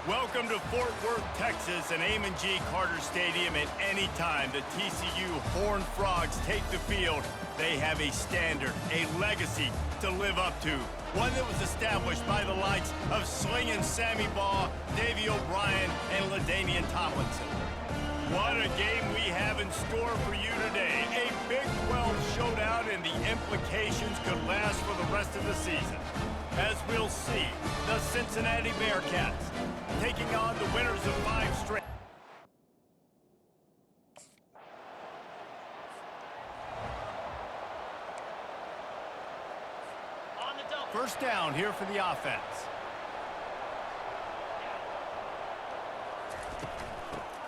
Welcome to Fort Worth, Texas, and Amon G. Carter Stadium. At any time the TCU Horned Frogs take the field, they have a standard, a legacy to live up to. One that was established by the likes of Slingin' Sammy Baugh, Davey O'Brien, and LaDainian Tomlinson. What a game we have in store for you today. A Big 12 showdown, and the implications could last for the rest of the season. As we'll see, the Cincinnati Bearcats taking on the winners of 5 straight. First down here for the offense.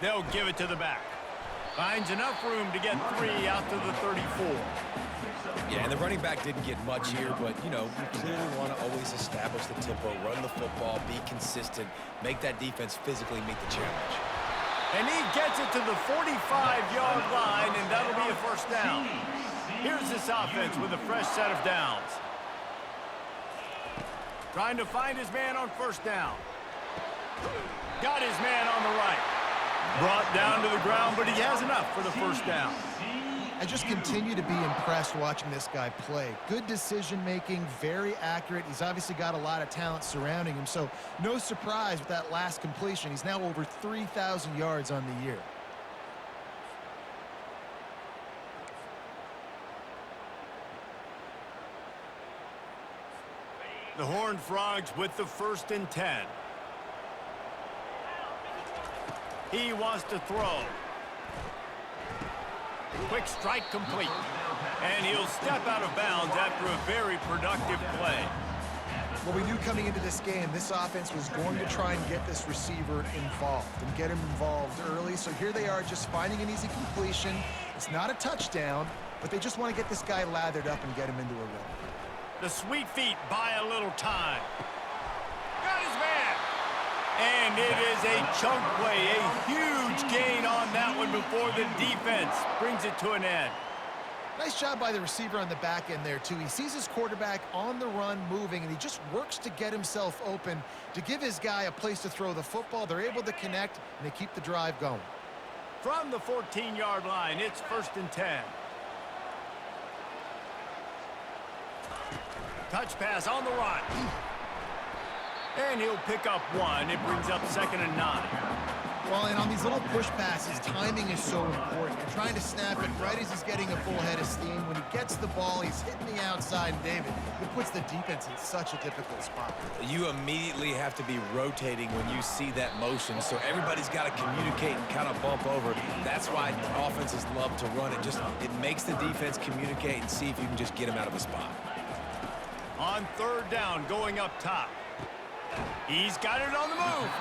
They'll give it to the back. Finds enough room to get 3 out to the 34. Yeah, and the running back didn't get much here, but, you know, you clearly want to always establish the tempo, run the football, be consistent, make that defense physically meet the challenge. And he gets it to the 45-yard line, and that'll be a first down. Here's this offense with a fresh set of downs. Trying to find his man on first down. Got his man on the right. Brought down to the ground, but he has enough for the first down. I just continue to be impressed watching this guy play. Good decision-making, very accurate. He's obviously got a lot of talent surrounding him, so no surprise with that last completion. He's now over 3,000 yards on the year. The Horned Frogs with the 1st and 10. He wants to throw. Quick strike complete. And he'll step out of bounds after a very productive play. Well, we knew coming into this game, this offense was going to try and get this receiver involved and get him involved early. So here they are just finding an easy completion. It's not a touchdown, but they just want to get this guy lathered up and get him into a rhythm. The sweet feet buy a little time. Got his man. And it is a chunk play, a huge gain on that one before the defense brings it to an end. Nice job by the receiver on the back end there, too. He sees his quarterback on the run moving, and he just works to get himself open to give his guy a place to throw the football. They're able to connect, and they keep the drive going. From the 14-yard line, it's 1st and 10. Touch pass on the run. And he'll pick up 1. It brings up 2nd and 9. Well, and on these little push passes, timing is so important. You're trying to snap it right as he's getting a full head of steam. When he gets the ball, he's hitting the outside, and David, it puts the defense in such a difficult spot. You immediately have to be rotating when you see that motion, so everybody's got to communicate and kind of bump over. That's why offenses love to run it. It makes the defense communicate and see if you can just get him out of a spot. On 3rd down, going up top. He's got it on the move.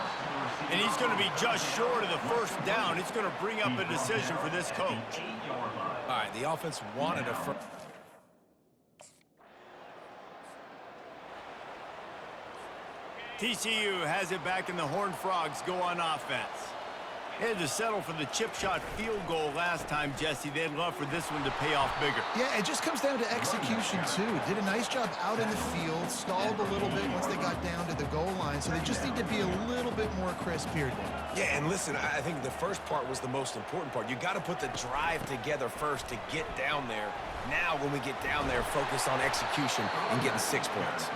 And he's going to be just short of the first down. It's going to bring up a decision for this coach. All right, the offense wanted a first. TCU has it back, and the Horned Frogs go on offense. They had to settle for the chip shot field goal last time, Jesse. They'd love for this one to pay off bigger. Yeah, it just comes down to execution, too. Did a nice job out in the field, stalled a little bit once they got down to the goal line, so they just need to be a little bit more crisp here. Yeah, and listen, I think the first part was the most important part. You got to put the drive together first to get down there. Now, when we get down there, focus on execution and getting 6 points.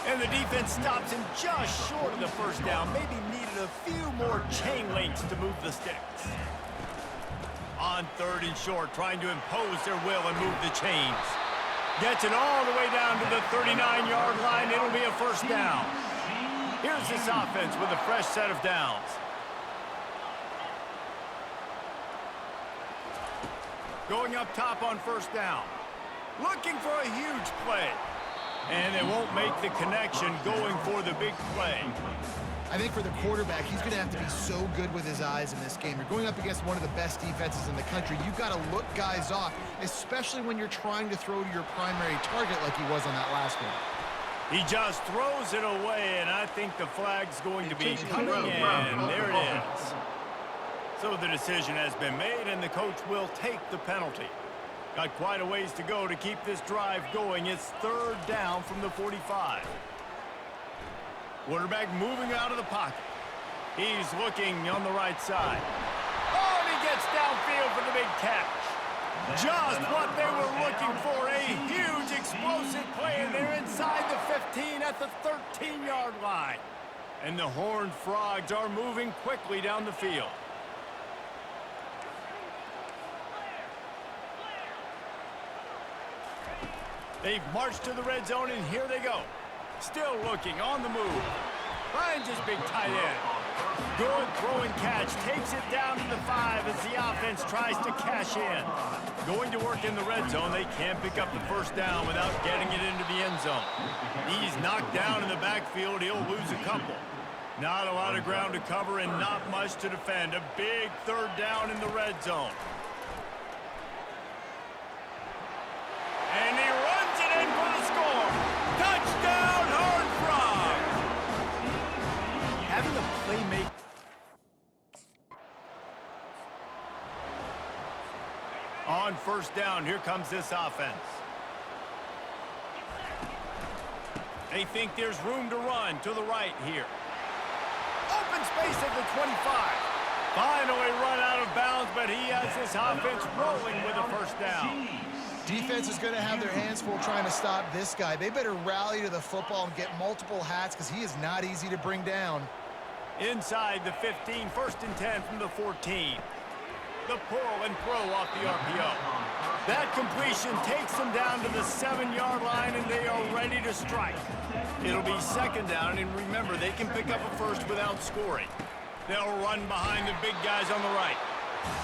And the defense stops him just short of the first down. Maybe needed a few more chain links to move the sticks. On 3rd and short, trying to impose their will and move the chains. Gets it all the way down to the 39-yard line. It'll be a first down. Here's this offense with a fresh set of downs. Going up top on first down. Looking for a huge play. And they won't make the connection going for the big play. I think for the quarterback, he's going to have to be so good with his eyes in this game. You're going up against one of the best defenses in the country. You've got to look guys off, especially when you're trying to throw to your primary target like he was on that last one. He just throws it away, and I think the flag's going to be coming in. There it is. So the decision has been made, and the coach will take the penalty. Got quite a ways to go to keep this drive going. It's 3rd down from the 45. Quarterback moving out of the pocket. He's looking on the right side. Oh, and he gets downfield for the big catch. Just what they were looking for, a huge explosive play, and they're inside the 15 at the 13-yard line. And the Horned Frogs are moving quickly down the field. They've marched to the red zone, and here they go. Still looking, on the move. Finds his big tight end. Good throwing catch. Takes it down to the 5 as the offense tries to cash in. Going to work in the red zone. They can't pick up the first down without getting it into the end zone. He's knocked down in the backfield. He'll lose a couple. Not a lot of ground to cover and not much to defend. A big third down in the red zone. And he runs it in for the score. Touchdown, Horned Frogs! Having a playmaker. On first down, here comes this offense. They think there's room to run to the right here. Open space at the 25. Finally run out of bounds, but he has this offense rolling with a first down. Defense is going to have their hands full trying to stop this guy. They better rally to the football and get multiple hats because he is not easy to bring down. Inside the 15, first and 10 from the 14. The pull and throw off the RPO. That completion takes them down to the 7-yard line, and they are ready to strike. It'll be second down, and remember, they can pick up a first without scoring. They'll run behind the big guys on the right.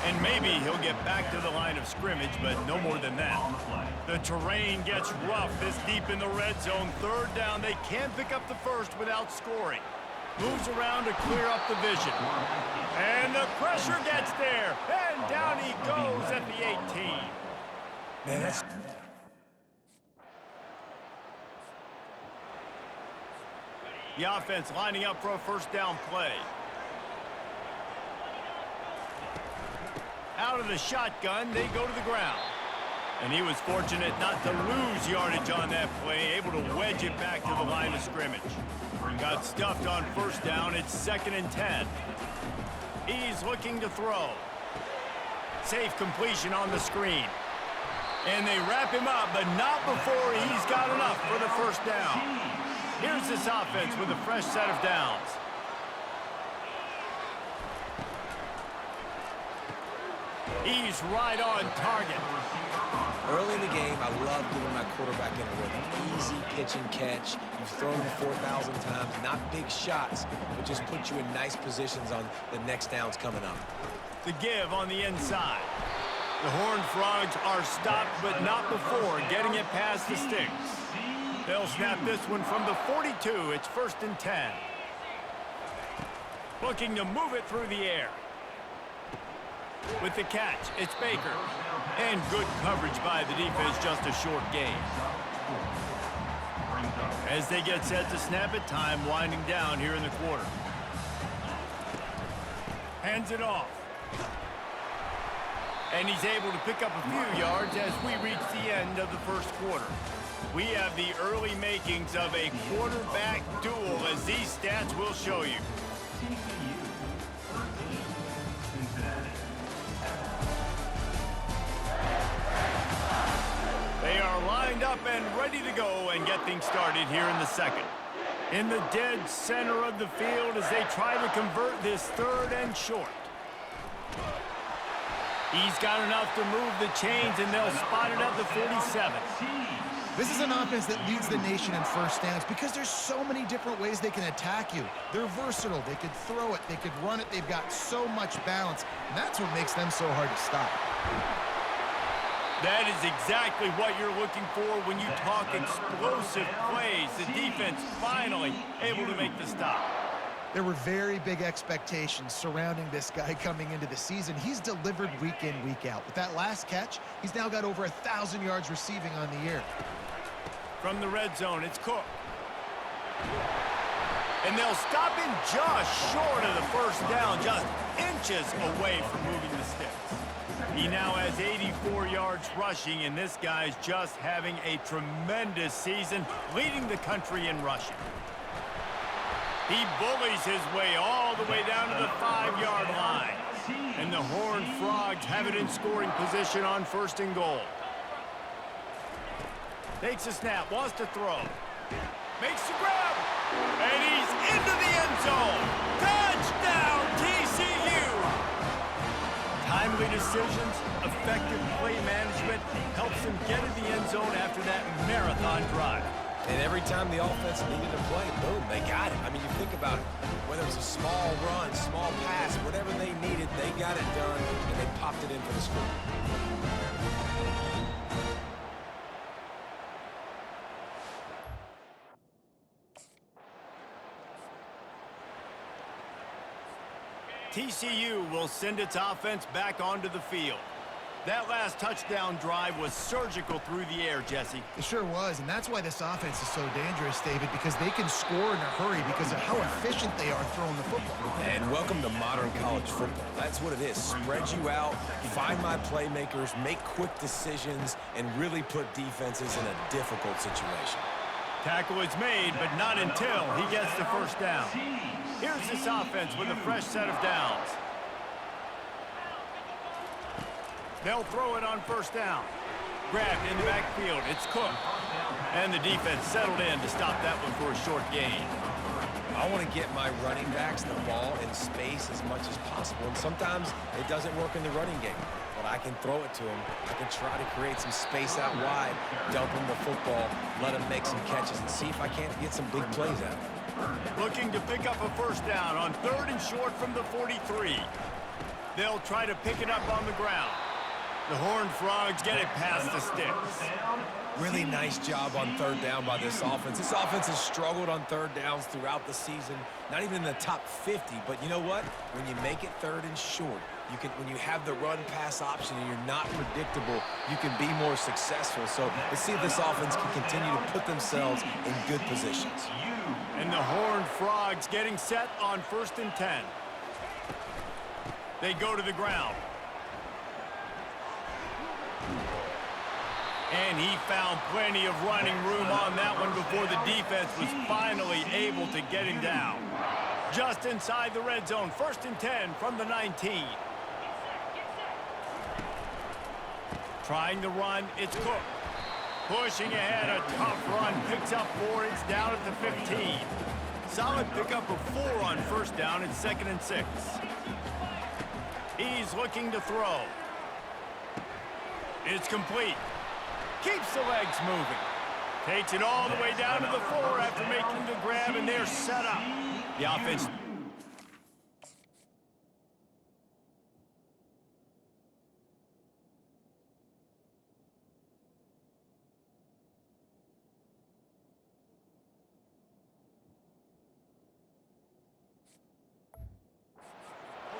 And maybe he'll get back to the line of scrimmage, but no more than that. The terrain gets rough this deep in the red zone. Third down, they can't pick up the first without scoring. Moves around to clear up the vision. And the pressure gets there. And down he goes at the 18. Man, that's... The offense lining up for a first down play. Out of the shotgun, they go to the ground. And he was fortunate not to lose yardage on that play, able to wedge it back to the line of scrimmage. Got stuffed on first down. It's second and 10. He's looking to throw. Safe completion on the screen. And they wrap him up, but not before he's got enough for the first down. Here's this offense with a fresh set of downs. He's right on target. Early in the game, I love giving my quarterback in a rhythm. Easy pitch and catch. You've thrown him 4,000 times. Not big shots, but just put you in nice positions on the next downs coming up. The give on the inside. The Horned Frogs are stopped, but not before getting it past the sticks. They'll snap this one from the 42. It's first and 10. Looking to move it through the air. With the catch, it's Baker. And good coverage by the defense, just a short gain. As they get set to snap it, time winding down here in the quarter. Hands it off. And he's able to pick up a few yards as we reach the end of the first quarter. We have the early makings of a quarterback duel, as these stats will show you. TCU versus Cincinnati. They are lined up and ready to go and get things started here in the second. In the dead center of the field as they try to convert this third and short. He's got enough to move the chains, and they'll spot it at the 47. This is an offense that leads the nation in first downs because there's so many different ways they can attack you. They're versatile. They could throw it. They could run it. They've got so much balance, and that's what makes them so hard to stop. That is exactly what you're looking for when you talk explosive plays. The defense finally able to make the stop. There were very big expectations surrounding this guy coming into the season. He's delivered week in, week out. With that last catch, he's now got over 1,000 yards receiving on the year. From the red zone, it's Cook. And they'll stop him just short of the first down, just inches away from moving the sticks. He now has 84 yards rushing, and this guy's just having a tremendous season, leading the country in rushing. He bullies his way all the way down to the 5-yard line. And the Horned Frogs have it in scoring position on 1st and goal. Takes a snap, wants to throw. Makes the grab. And he's into the end zone. Touchdown, TCU! Timely decisions, effective play management helps them get in the end zone after that marathon drive. And every time the offense needed to play, boom, they got it. I mean, you think about it. Whether it was a small run, small pass, whatever they needed, they got it done, and they popped it in for the score. TCU will send its offense back onto the field. That last touchdown drive was surgical through the air, Jesse. It sure was, and that's why this offense is so dangerous, David, because they can score in a hurry because of how efficient they are throwing the football. And welcome to modern college football. That's what it is. Spread you out, find my playmakers, make quick decisions, and really put defenses in a difficult situation. Tackle is made, but not until he gets the first down. Here's this offense with a fresh set of downs. They'll throw it on 1st down. Grabbed in the backfield. It's Cook. And the defense settled in to stop that one for a short gain. I want to get my running backs the ball in space as much as possible. And sometimes it doesn't work in the running game. But I can throw it to them. I can try to create some space out wide, dump them the football, let them make some catches, and see if I can't get some big plays out of it. Looking to pick up a first down on 3rd and short from the 43. They'll try to pick it up on the ground. The Horned Frogs get it past the sticks. Really nice job on 3rd down by this offense. This offense has struggled on 3rd downs throughout the season. Not even in the top 50, but you know what? When you make it 3rd and short, when you have the run-pass option and you're not predictable, you can be more successful. So let's see if this offense can continue to put themselves in good positions. And the Horned Frogs getting set on 1st and 10. They go to the ground. And he found plenty of running room on that one before the defense was finally able to get him down. Just inside the red zone, 1st and 10 from the 19. Trying to run, it's Cook. Pushing ahead, a tough run, picks up 4, it's down at the 15. Solid pickup of 4 on 1st down and 2nd and 6. He's looking to throw. It's complete. Keeps the legs moving. Takes it all the way down to the 4 after making the grab, and they're set up. The offense.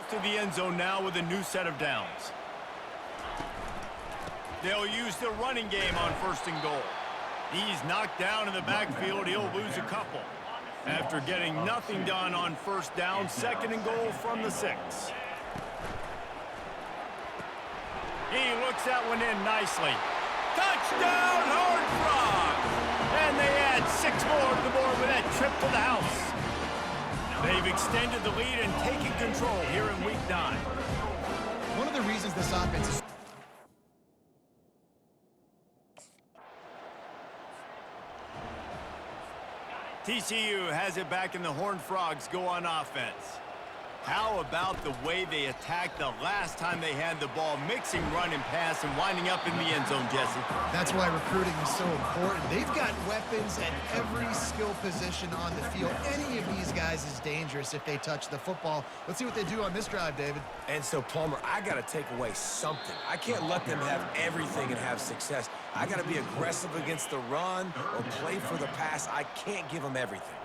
To the end zone now with a new set of downs. They'll use the running game on 1st and goal. He's knocked down in the backfield. He'll lose a couple. After getting nothing done on 1st down, 2nd and goal from the 6. He looks that one in nicely. Touchdown, Horned Frogs! And they add 6 more to the board with that trip to the house. They've extended the lead and taken control here in Week 9. One of the reasons this offense is TCU has it back, and the Horned Frogs go on offense. How about the way they attacked the last time they had the ball, mixing run and pass and winding up in the end zone, Jesse? That's why recruiting is so important. They've got weapons at every skill position on the field. Any of these guys is dangerous if they touch the football. Let's see what they do on this drive, David. And so, Palmer, I got to take away something. I can't let them have everything and have success. I got to be aggressive against the run or play for the pass. I can't give them everything.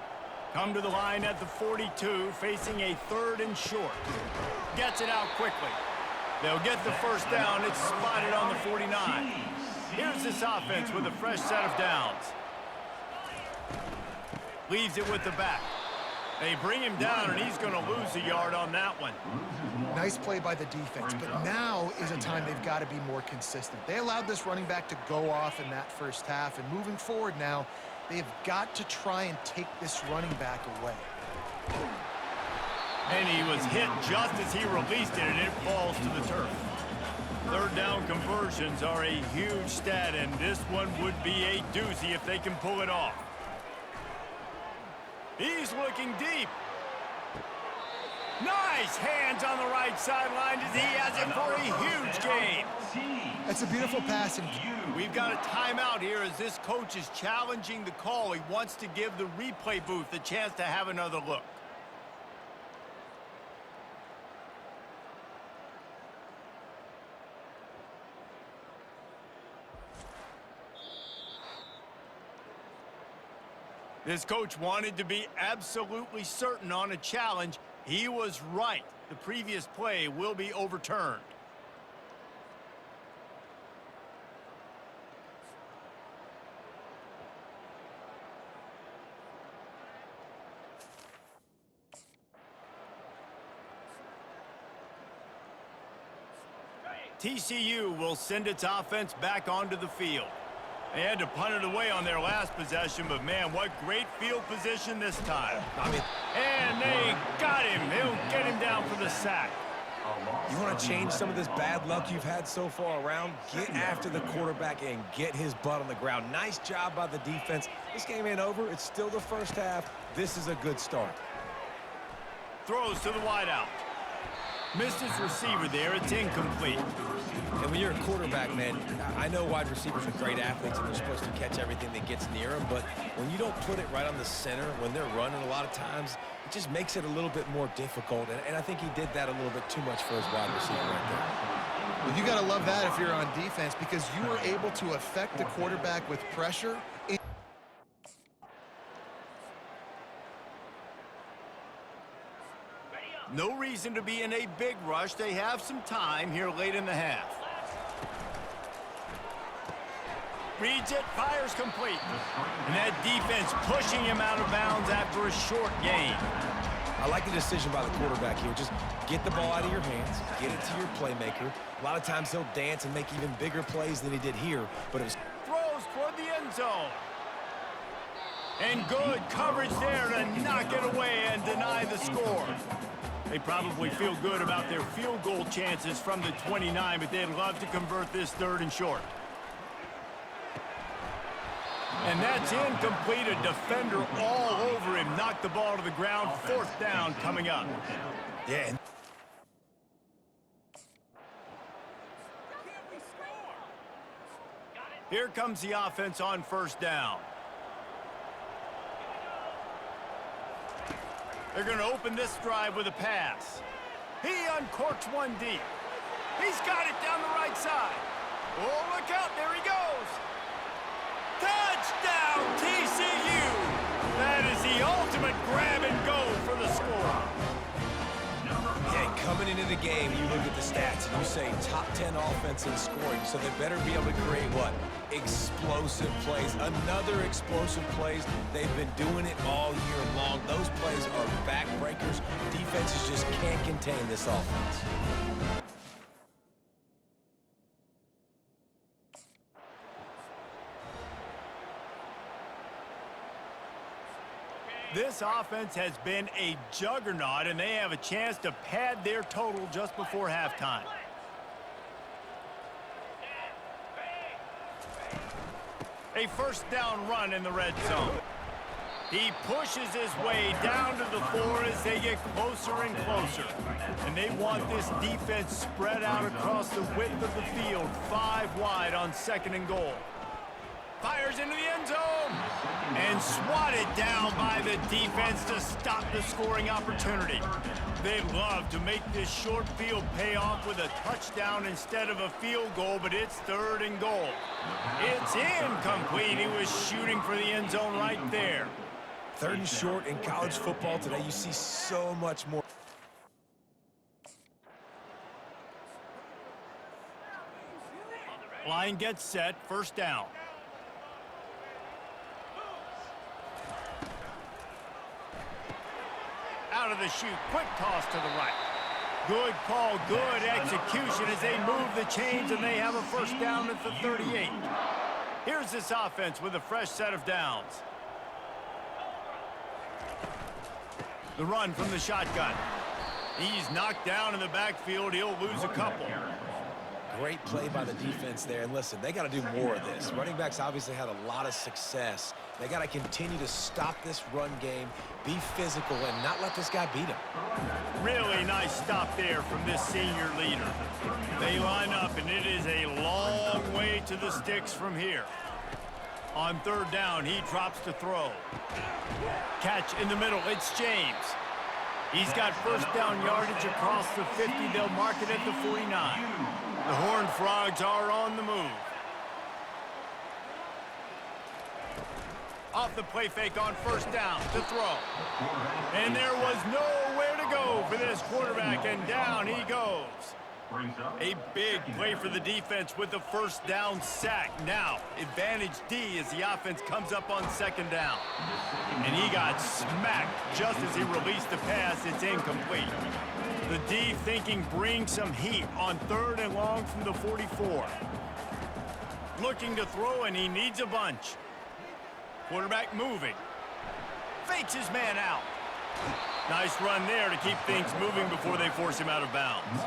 Come to the line at the 42, facing a 3rd and short. Gets it out quickly. They'll get the first down. It's spotted on the 49. Here's this offense with a fresh set of downs. Leaves it with the back. They bring him down, and he's going to lose a yard on that one. Nice play by the defense, but now is a time they've got to be more consistent. They allowed this running back to go off in that first half, and moving forward now, they've got to try and take this running back away. And he was hit just as he released it, and it falls to the turf. Third down conversions are a huge stat, and this one would be a doozy if they can pull it off. He's looking deep. Nice hands on the right sideline as he has it for a huge gain. That's a beautiful pass. And we've got a timeout here as this coach is challenging the call. He wants to give the replay booth a chance to have another look. This coach wanted to be absolutely certain on a challenge. He was right. The previous play will be overturned. TCU will send its offense back onto the field. They had to punt it away on their last possession, but man, what great field position this time. And they got him. They'll get him down for the sack. You want to change some of this bad luck you've had so far around? Get after the quarterback and get his butt on the ground. Nice job by the defense. This game ain't over. It's still the first half. This is a good start. Throws to the wideout. Missed his receiver there. It's incomplete. And when you're a quarterback, man, I know wide receivers are great athletes and they're supposed to catch everything that gets near them, but when you don't put it right on the center, when they're running a lot of times, it just makes it a little bit more difficult. And I think he did that a little bit too much for his wide receiver right there. Well, you got to love that if you're on defense because you were able to affect the quarterback with pressure. No reason to be in a big rush. They have some time here late in the half. Reads it, fires complete. And that defense pushing him out of bounds after a short gain. I like the decision by the quarterback here. Just get the ball out of your hands, get it to your playmaker. A lot of times he'll dance and make even bigger plays than he did here, but it was... Throws toward the end zone. And good coverage there to knock it away and deny the score. They probably feel good about their field goal chances from the 29, but they'd love to convert this third and short. And that's incomplete. A defender all over him. Knocked the ball to the ground. Fourth down coming up. Yeah. Here comes the offense on first down. They're going to open this drive with a pass. He uncorks one deep. He's got it down the right side. Oh, look out. There he goes. Touchdown, TCU. That is the ultimate grab and go for the score. Yeah, coming into the game, you look at the stats and you say top 10 offense in scoring, so they better be able to create what? Explosive plays. Another explosive plays. They've been doing it all year long. Those plays are backbreakers. Defenses just can't contain this offense. This offense has been a juggernaut, and they have a chance to pad their total just before halftime. A first down run in the red zone. He pushes his way down to the floor as they get closer and closer. And they want this defense spread out across the width of the field, 5 wide on second and goal. Fires into the end zone and swatted down by the defense to stop the scoring opportunity. They'd love to make this short field pay off with a touchdown instead of a field goal, but it's third and goal. It's incomplete. He was shooting for the end zone right there. Third and short in college football today, you see so much more. Line gets set, first down. Out of the chute, quick toss to the right. Good call, good execution as they move the chains and they have a first down at the 38. Here's this offense with a fresh set of downs. The run from the shotgun. He's knocked down in the backfield. He'll lose a couple. Great play by the defense there. And listen, they got to do more of this. Running backs obviously had a lot of success. They got to continue to stop this run game, be physical, and not let this guy beat him. Really nice stop there from this senior leader. They line up, and it is a long way to the sticks from here. On third down, he drops to throw. Catch in the middle. It's James. He's got first down yardage across the 50. They'll mark it at the 49. The Horned Frogs are on the move. Off the play fake on first down to throw. And there was nowhere to go for this quarterback, and down he goes. A big play for the defense with the first down sack. Now, advantage D as the offense comes up on second down. And he got smacked just as he released the pass. It's incomplete. The D thinking bring some heat on third and long from the 44. Looking to throw, and he needs a bunch. Quarterback moving. Fakes his man out. Nice run there to keep things moving before they force him out of bounds.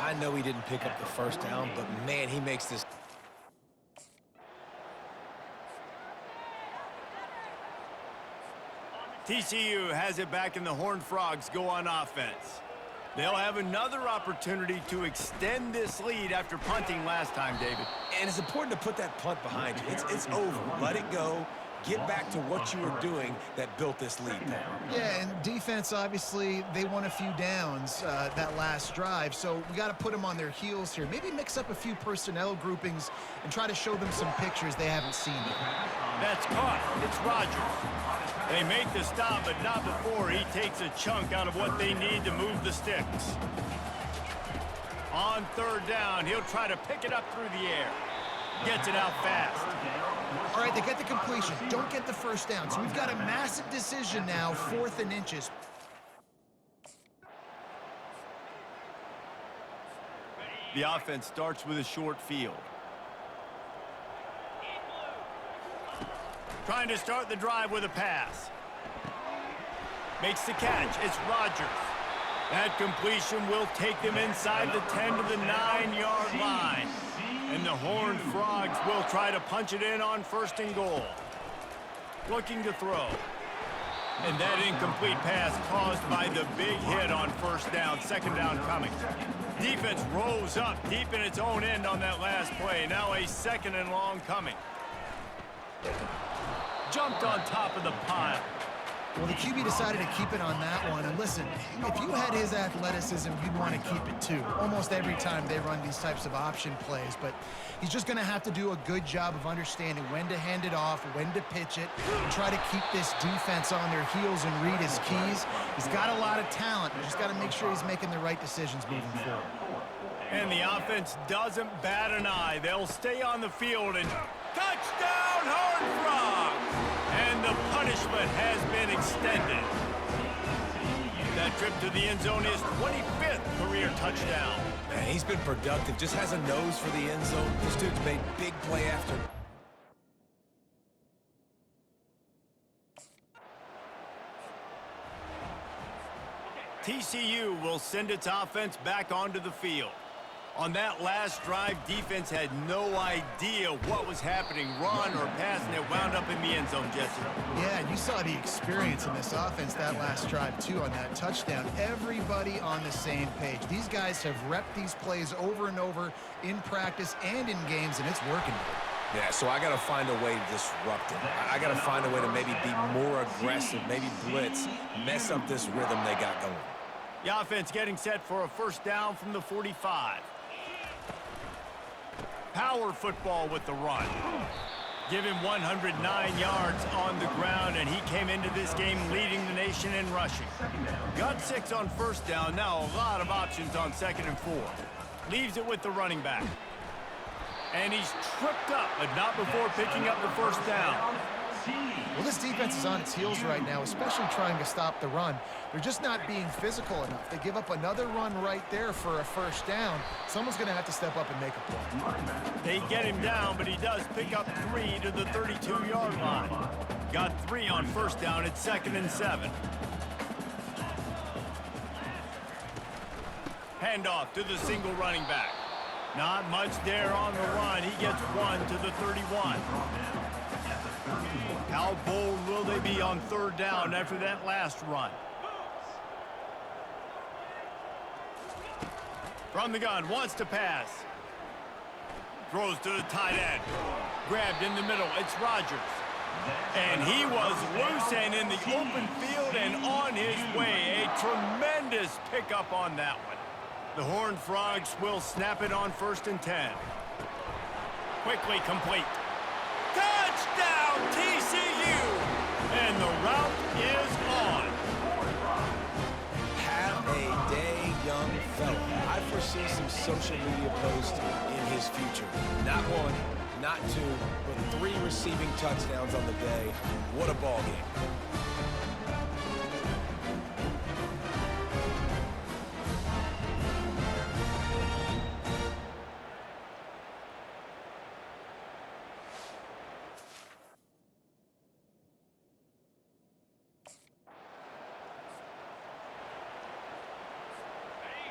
I know he didn't pick up the first down, but man, he makes this. TCU has it back, and the Horned Frogs go on offense. They'll have another opportunity to extend this lead after punting last time, David. And it's important to put that punt behind you. It's over. Let it go. Get back to what you were doing that built this lead now. Yeah, and defense, obviously, they won a few downs that last drive, so we got to put them on their heels here. Maybe mix up a few personnel groupings and try to show them some pictures they haven't seen yet. That's caught. It's Rogers. They make the stop, but not before he takes a chunk out of what they need to move the sticks. On third down, he'll try to pick it up through the air. Gets it out fast. All right, they get the completion. Don't get the first down. So we've got a massive decision now, 4th and inches. The offense starts with a short field. Trying to start the drive with a pass. Makes the catch. It's Rogers. That completion will take them inside the 10 to the 9-yard line. And the Horned Frogs will try to punch it in on first and goal. Looking to throw. And that incomplete pass caused by the big hit on first down. Second down coming. Defense rolls up deep in its own end on that last play. Now a second and long coming. Jumped on top of the pile. Well, the QB decided to keep it on that one. And listen, if you had his athleticism, you'd want to keep it too. Almost every time they run these types of option plays. But he's just going to have to do a good job of understanding when to hand it off, when to pitch it, and try to keep this defense on their heels and read his keys. He's got a lot of talent. You just got to make sure he's making the right decisions moving forward. And the offense doesn't bat an eye. They'll stay on the field, and touchdown, Horned Frogs! And the punishment has been extended. That trip to the end zone is 25th career touchdown. Man, he's been productive. Just has a nose for the end zone. This dude's made big play after. TCU will send its offense back onto the field. On that last drive, defense had no idea what was happening, run or pass, and it wound up in the end zone, Jesse. Yeah, you saw the experience in this offense that last drive, too, on that touchdown. Everybody on the same page. These guys have repped these plays over and over in practice and in games, and it's working. Yeah, so I got to find a way to disrupt it. I got to find a way to maybe be more aggressive, maybe blitz, mess up this rhythm they got going. The offense getting set for a first down from the 45. Power football with the run. Give him 109 yards on the ground, and he came into this game leading the nation in rushing. Got 6 on first down. Now a lot of options on second and 4. Leaves it with the running back. And he's tripped up, but not before picking up the first down. Well, this defense is on its heels right now, especially trying to stop the run. They're just not being physical enough. They give up another run right there for a first down. Someone's going to have to step up and make a play. They get him down, but he does pick up 3 to the 32-yard line. Got 3 on first down at 2nd and 7. Handoff to the single running back. Not much there on the run. He gets 1 to the 31. How bold will they be on third down after that last run? From the gun, wants to pass. Throws to the tight end. Grabbed in the middle, it's Rodgers. And he was loose and in the open field and on his way. A tremendous pickup on that one. The Horned Frogs will snap it on 1st and 10. Quickly complete. Touchdown, TCU! And the route is on. Have a day, young fella. I foresee some social media posts in his future. Not 1, not 2, but 3 receiving touchdowns on the day. What a ball game.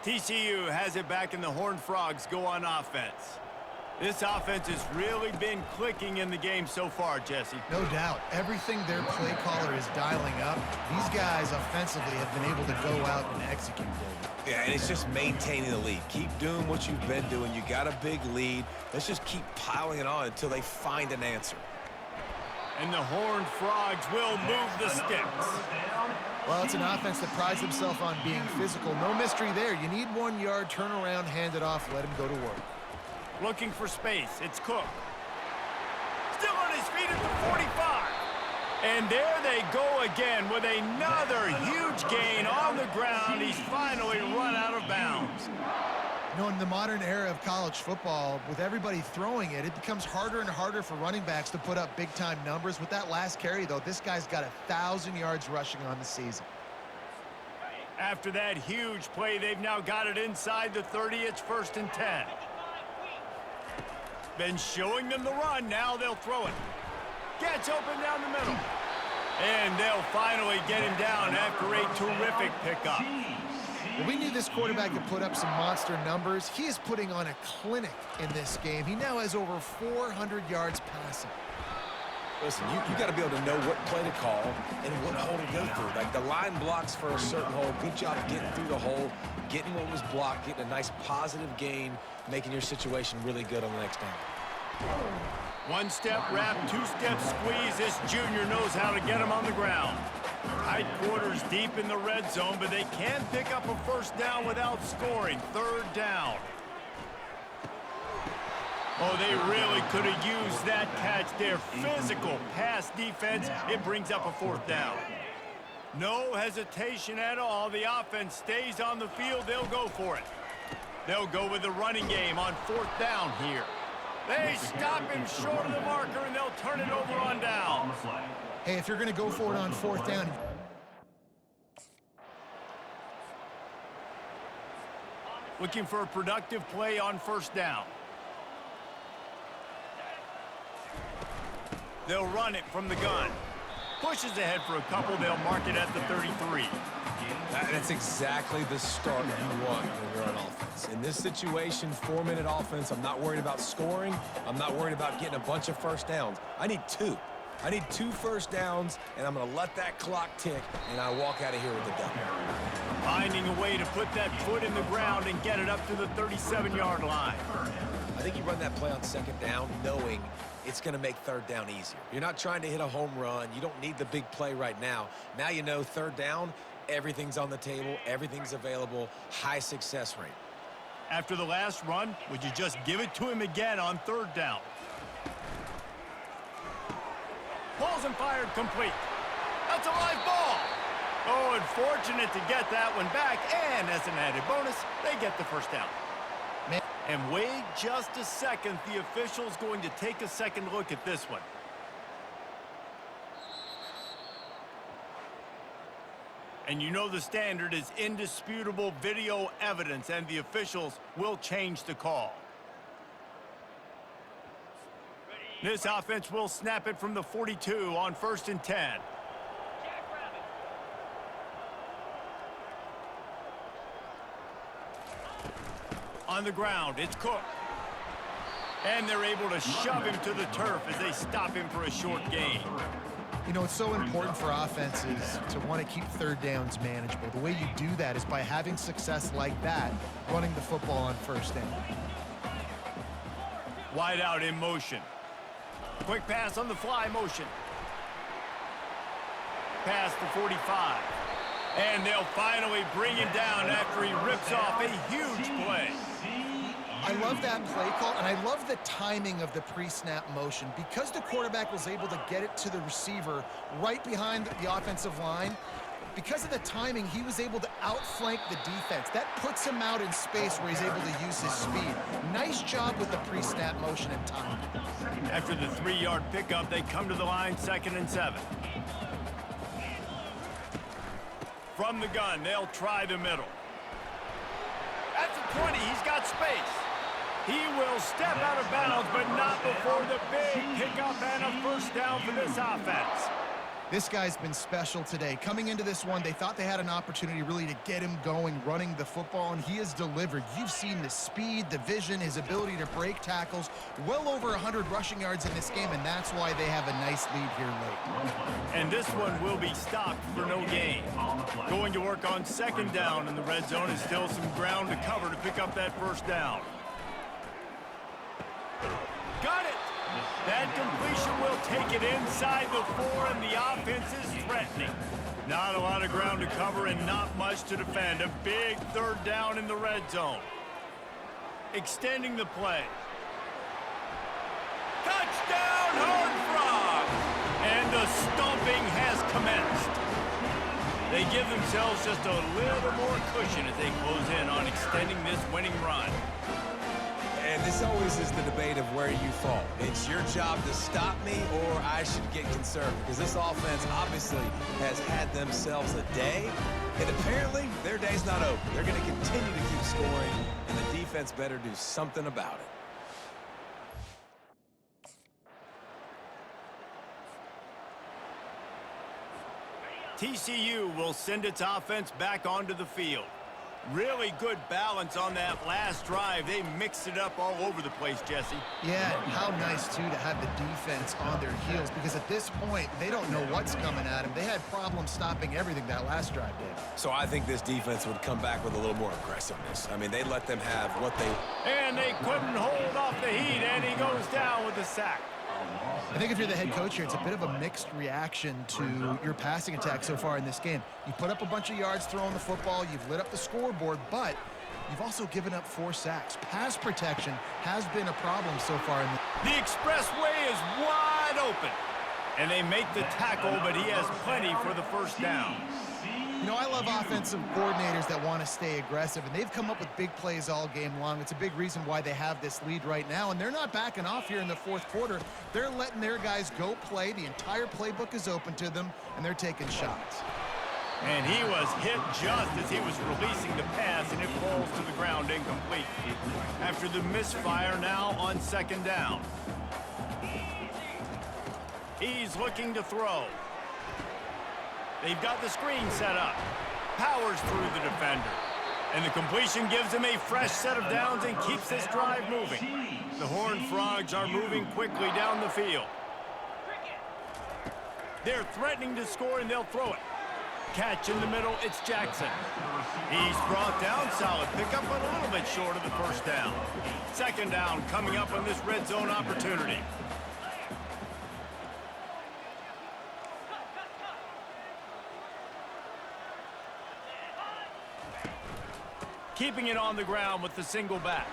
TCU has it back and the Horned Frogs go on offense. This offense has really been clicking in the game so far, Jesse. No doubt. Everything their play caller is dialing up, these guys offensively have been able to go out and execute. Yeah, and it's just maintaining the lead. Keep doing what you've been doing. You got a big lead. Let's just keep piling it on until they find an answer. And the Horned Frogs will move the sticks. Well, it's an offense that prides itself on being physical. No mystery there. You need 1 yard, turn around, hand it off, let him go to work. Looking for space. It's Cook. Still on his feet at the 45. And there they go again with another huge gain on the ground. He's finally run out of bounds. You know, in the modern era of college football, with everybody throwing it, it becomes harder and harder for running backs to put up big-time numbers. With that last carry, though, this guy's got 1,000 yards rushing on the season. After that huge play, they've now got it inside the 30. It's 1st and 10. Been showing them the run. Now they'll throw it. Gets open down the middle. And they'll finally get him down after a terrific pickup. Well, we knew this quarterback could put up some monster numbers. He is putting on a clinic in this game. He now has over 400 yards passing. Listen, you got to be able to know what play to call and what hole to go through. Like the line blocks for a certain hole. Good job getting through the hole, getting what was blocked, getting a nice positive gain, making your situation really good on the next down. 1-step wrap, 2-step squeeze. This junior knows how to get him on the ground. Tight quarters deep in the red zone, but they can pick up a 1st down without scoring. 3rd down. Oh, they really could have used that catch there. Physical pass defense. It brings up a 4th down. No hesitation at all. The offense stays on the field. They'll go for it. They'll go with the running game on 4th down here. They stop him short of the marker, and they'll turn it over on down. Hey, if you're going to go for it on 4th down, looking for a productive play on 1st down. They'll run it from the gun. Pushes ahead for a couple. They'll mark it at the 33. That's exactly the start you want when you're on offense. In this situation, 4-minute offense, I'm not worried about scoring. I'm not worried about getting a bunch of 1st downs. I need 2. I need 2 1st downs, and I'm going to let that clock tick, and I walk out of here with a W. Finding a way to put that foot in the ground and get it up to the 37-yard line. I think you run that play on 2nd down knowing it's going to make 3rd down easier. You're not trying to hit a home run. You don't need the big play right now. Now you know 3rd down, everything's on the table, everything's available, high success rate. After the last run, would you just give it to him again on 3rd down? Pulls and fired complete. That's a live ball. Oh, unfortunate to get that one back, and as an added bonus, they get the 1st down. And wait just a second, the official's going to take a second look at this one. And you know the standard is indisputable video evidence, and the officials will change the call. This offense will snap it from the 42 on 1st and 10. On the ground, it's Cook. And they're able to shove him to the turf as they stop him for a short gain. You know, it's so important for offenses to want to keep third downs manageable. The way you do that is by having success like that, running the football on first down. Wide out in motion. Quick pass on the fly motion. Pass to 45. And they'll finally bring him down after he rips off a huge play. I love that play call, and I love the timing of the pre-snap motion. Because the quarterback was able to get it to the receiver right behind the offensive line, because of the timing, he was able to outflank the defense. That puts him out in space where he's able to use his speed. Nice job with the pre-snap motion and timing. After the 3-yard pickup, they come to the line, 2nd and 7. From the gun, they'll try the middle. At the 20, he's got space. He will step out of bounds, but not before the big pickup and a first down for this offense. This guy's been special today. Coming into this one, they thought they had an opportunity really to get him going, running the football, and he has delivered. You've seen the speed, the vision, his ability to break tackles. Well over 100 rushing yards in this game, and that's why they have a nice lead here late. And this one will be stopped for no gain. Going to work on 2nd down, and the red zone is still some ground to cover to pick up that first down. Got it! That completion will take it inside the 4, and the offense is threatening. Not a lot of ground to cover and not much to defend. A big 3rd down in the red zone. Extending the play. Touchdown, Horned Frogs! And the stomping has commenced. They give themselves just a little more cushion as they close in on extending this winning run. And this always is the debate of where you fall. It's your job to stop me, or I should get concerned. Because this offense obviously has had themselves a day, and apparently their day's not over. They're going to continue to keep scoring, and the defense better do something about it. TCU will send its offense back onto the field. Really good balance on that last drive. They mixed it up all over the place, Jesse. Yeah, how nice, too, to have the defense on their heels, because at this point, they don't know what's coming at them. They had problems stopping everything that last drive did. So I think this defense would come back with a little more aggressiveness. I mean, they let them have what they... And they couldn't hold off the heat, and he goes down with the sack. I think if you're the head coach here, it's a bit of a mixed reaction to your passing attack so far in this game. You put up a bunch of yards throwing the football, you've lit up the scoreboard, but you've also given up 4 sacks. Pass protection has been a problem so far. The expressway is wide open, and they make the tackle, but he has plenty for the first down. You know, I love offensive coordinators that want to stay aggressive, and they've come up with big plays all game long. It's a big reason why they have this lead right now, and they're not backing off here in the 4th quarter. They're letting their guys go play. The entire playbook is open to them, and they're taking shots. And he was hit just as he was releasing the pass, and it falls to the ground incomplete. After the misfire, now on 2nd down. He's looking to throw. They've got the screen set up. Powers through the defender. And the completion gives him a fresh set of downs and keeps this drive moving. The Horned Frogs are moving quickly down the field. They're threatening to score, and they'll throw it. Catch in the middle, it's Jackson. He's brought down, solid pickup, but a little bit short of the first down. 2nd down coming up on this red zone opportunity. Keeping it on the ground with the single back.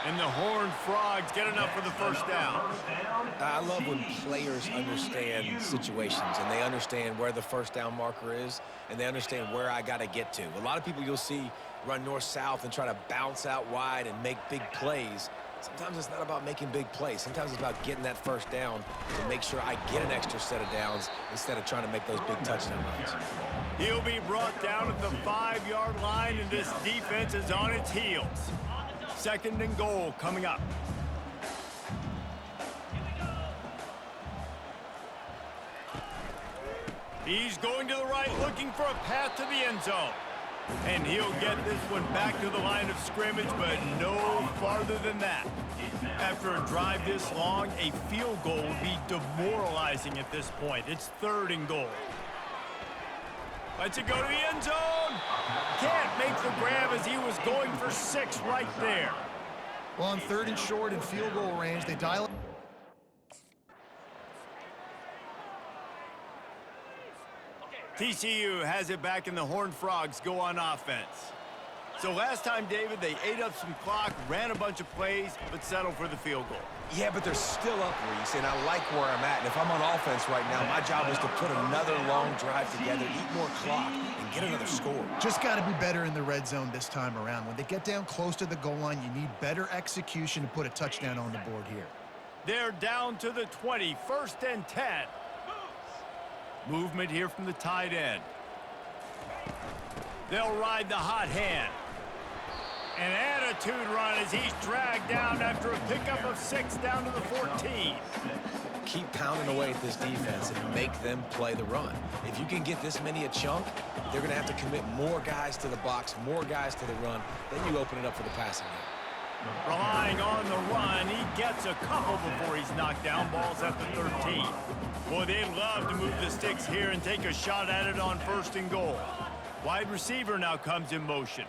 And the Horned Frogs get enough for the first down. I love when players understand situations, and they understand where the first down marker is, and they understand where I got to get to. A lot of people you'll see run north-south and try to bounce out wide and make big plays. Sometimes it's not about making big plays. Sometimes it's about getting that first down to make sure I get an extra set of downs instead of trying to make those big touchdown runs. He'll be brought down at the 5-yard line, and this defense is on its heels. 2nd and goal coming up. He's going to the right, looking for a path to the end zone. And he'll get this one back to the line of scrimmage, but no farther than that. After a drive this long, a field goal would be demoralizing at this point. It's 3rd and goal. Lets it go to the end zone. Can't make the grab as he was going for 6 right there. Well, on 3rd and short and field goal range, they dial it. TCU has it back, and the Horned Frogs go on offense. So last time, David, they ate up some clock, ran a bunch of plays, but settled for the field goal. Yeah, but they're still up, Reese, and I like where I'm at. And if I'm on offense right now, my job is to put another long drive together, eat more clock, and get another score. Just got to be better in the red zone this time around. When they get down close to the goal line, you need better execution to put a touchdown on the board here. They're down to the 20, 1st and 10. Movement here from the tight end. They'll ride the hot hand. An attitude run as he's dragged down after a pickup of 6 down to the 14. Keep pounding away at this defense and make them play the run. If you can get this many a chunk, they're going to have to commit more guys to the box, more guys to the run. Then you open it up for the passing game. Relying on the run, he gets a couple before he's knocked down. Ball's at the 13. Boy, they'd love to move the sticks here and take a shot at it on 1st and goal. Wide receiver now comes in motion.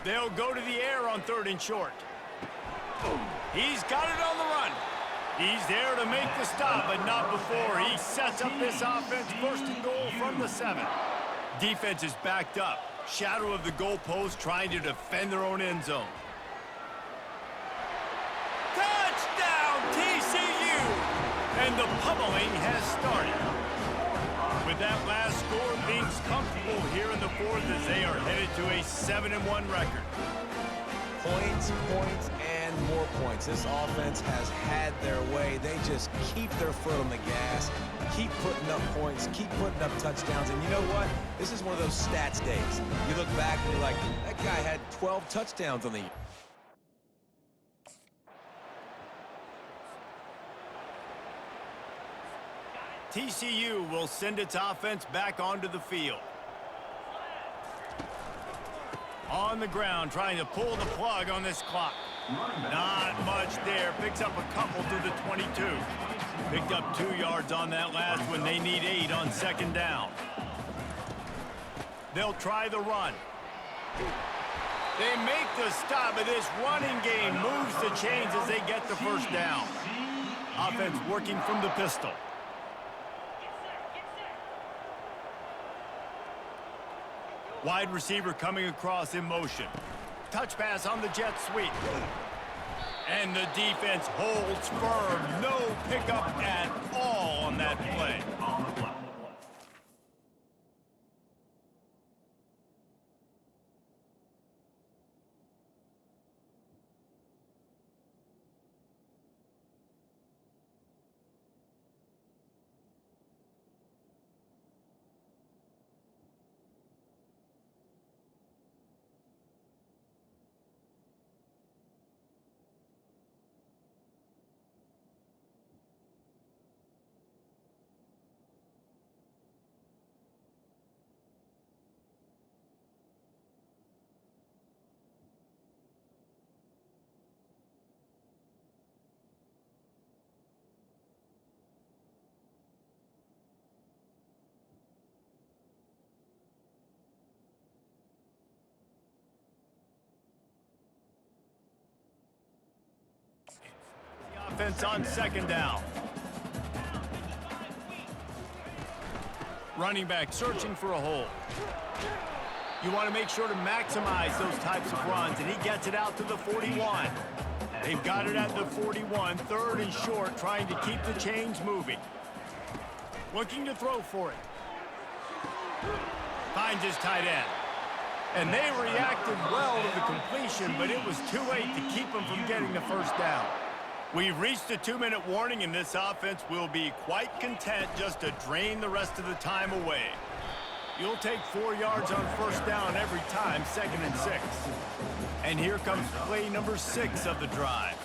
They'll go to the air on 3rd and short. He's got it on the run. He's there to make the stop, but not before. He sets up this offense 1st and goal from the 7. Defense is backed up. Shadow of the goalpost, trying to defend their own end zone. Touchdown, TCU! And the pummeling has started. With that last score, things comfortable here in the 4th as they are headed to a 7-1 record. Points, points, and more points. This offense has had their way. They just keep their foot on the gas, keep putting up points, keep putting up touchdowns. And you know what? This is one of those stats days. You look back and you're like, that guy had 12 touchdowns on the year. TCU will send its offense back onto the field. On the ground, trying to pull the plug on this clock. Not much there. Picks up a couple to the 22. Picked up 2 yards on that last one. They need 8 on 2nd down. They'll try the run. They make the stop, but this running game moves the chains as they get the 1st down. Offense working from the pistol. Wide receiver coming across in motion. Touch pass on the jet sweep. And the defense holds firm. No pickup at all on that play. Offense on 2nd down. Running back searching for a hole. You want to make sure to maximize those types of runs, and he gets it out to the 41. They've got it at the 41, 3rd and short, trying to keep the chains moving. Looking to throw for it. Finds his tight end. And they reacted well to the completion, but it was too late to keep them from getting the 1st down. We've reached the 2-minute warning, and this offense will be quite content just to drain the rest of the time away. You'll take 4 yards on 1st down every time, 2nd and 6. And here comes play number 6 of the drive.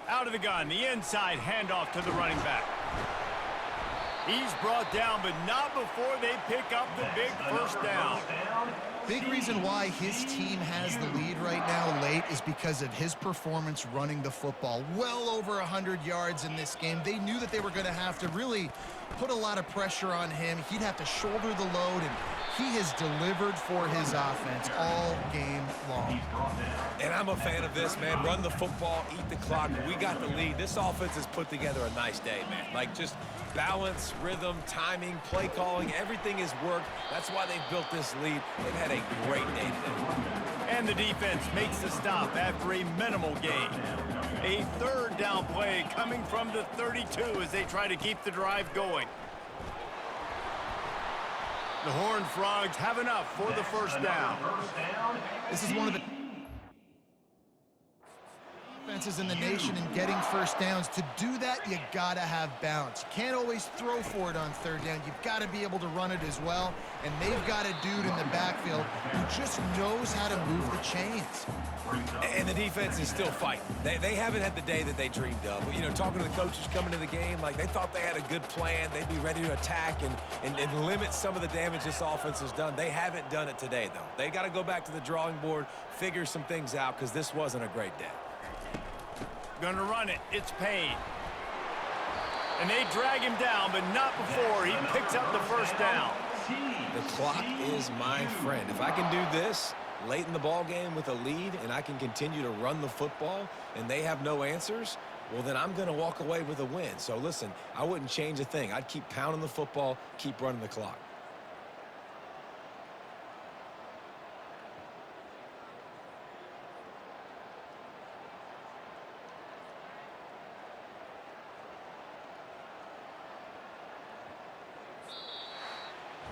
Out out of the gun, the inside handoff to the running back. He's brought down, but not before they pick up the big first down. Big reason why his team has the lead right now late is because of his performance running the football. Well over 100 yards in this game. They knew that they were going to have to really put a lot of pressure on him. He'd have to shoulder the load, and he has delivered for his offense all game long. And I'm a fan of this, man. Run the football, eat the clock. We got the lead. This offense has put together a nice day, man. Like, just balance, rhythm, timing, play calling, everything has worked. That's why they've built this lead. They've had a great day today. And the defense makes the stop after a minimal gain. A third down play coming from the 32 as they try to keep the drive going. The Horned Frogs have enough for the first down. This is one of the offenses in the nation in getting first downs. To do that, you gotta have balance. You can't always throw for it on third down. You've got to be able to run it as well. And they've got a dude in the backfield who just knows how to move the chains. And the defense is still fighting. They haven't had the day that they dreamed of. You know, talking to the coaches coming to the game, like they thought they had a good plan. They'd be ready to attack and limit some of the damage this offense has done. They haven't done it today, though. They got to go back to the drawing board, figure some things out, because this wasn't a great day. Gonna run it. It's Payne. And they drag him down, but not before he picks up the first down. The clock is my friend. If I can do this late in the ball game with a lead and I can continue to run the football and they have no answers, well, then I'm going to walk away with a win. So, listen, I wouldn't change a thing. I'd keep pounding the football, keep running the clock.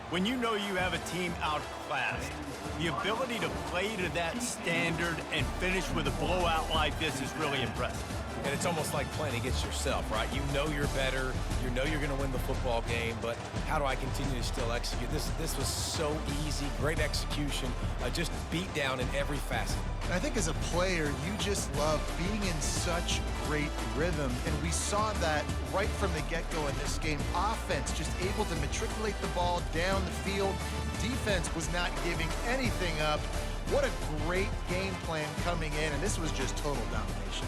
When you know you have a team outclassed, the ability to play to that standard and finish with a blowout like this is really impressive. And it's almost like playing against yourself, right? You know you're better. You know you're going to win the football game, but how do I continue to still execute? This was so easy, great execution, just beat down in every facet. And I think as a player, you just love being in such great rhythm, and we saw that right from the get-go in this game. Offense just able to matriculate the ball down the field. Defense was not giving anything up. What a great game plan coming in, and this was just total domination.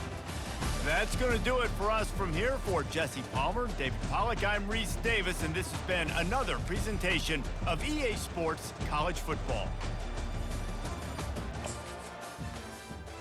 That's going to do it for us from here. For Jesse Palmer, David Pollack, I'm Reese Davis, and this has been another presentation of EA Sports College Football.